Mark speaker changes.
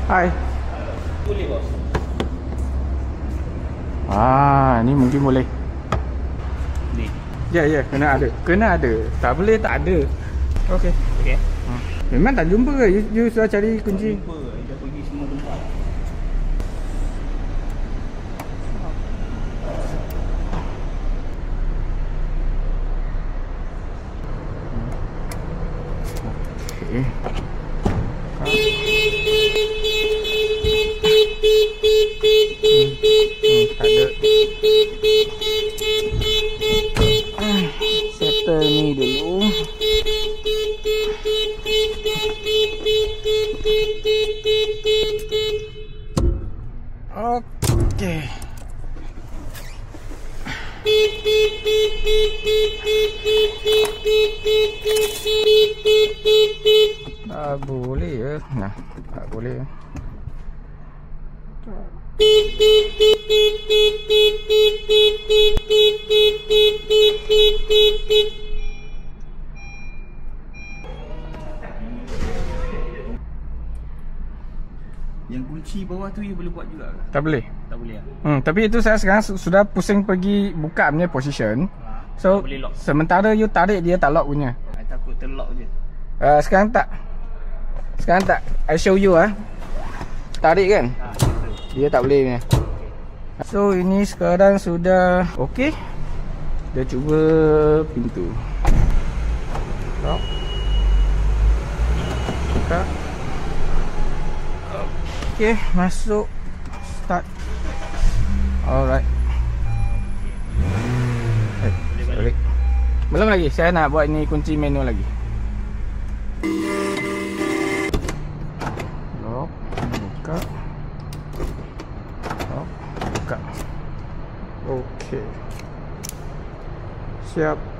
Speaker 1: Hai.
Speaker 2: Boleh bos.
Speaker 1: Ni mungkin boleh.
Speaker 2: Ni.
Speaker 1: Ya, kena ada. Kena ada. Tak boleh tak ada. Okey.
Speaker 2: Okey.
Speaker 1: Memang tak jumpa ke? You sudah cari kunci?
Speaker 2: Tak jumpa. Dia pergi semua tempat.
Speaker 1: Okey. Tak ada. Settle ni dulu. Okey. Tak boleh ya. Nah, tak boleh.
Speaker 2: Yang kunci bawah tu you boleh buat juga ke?
Speaker 1: Tak boleh.
Speaker 2: Tak boleh ah.
Speaker 1: Tapi itu saya sekarang sudah pusing pergi buka punya position. So
Speaker 2: tak boleh lock.
Speaker 1: sementara you tarik dia tak lock punya.
Speaker 2: I takut terlock je.
Speaker 1: Sekarang tak. I show you tarik kan?
Speaker 2: Betul.
Speaker 1: Dia tak boleh punya. So ini sekarang sudah okey. Dia cuba pintu. Lock. Buka. Okey, masuk. Start. Alright. Sorry. Belum lagi. Saya nak buat ni kunci manual lagi. Lock. Buka. Lock. Buka. Okey. Siap.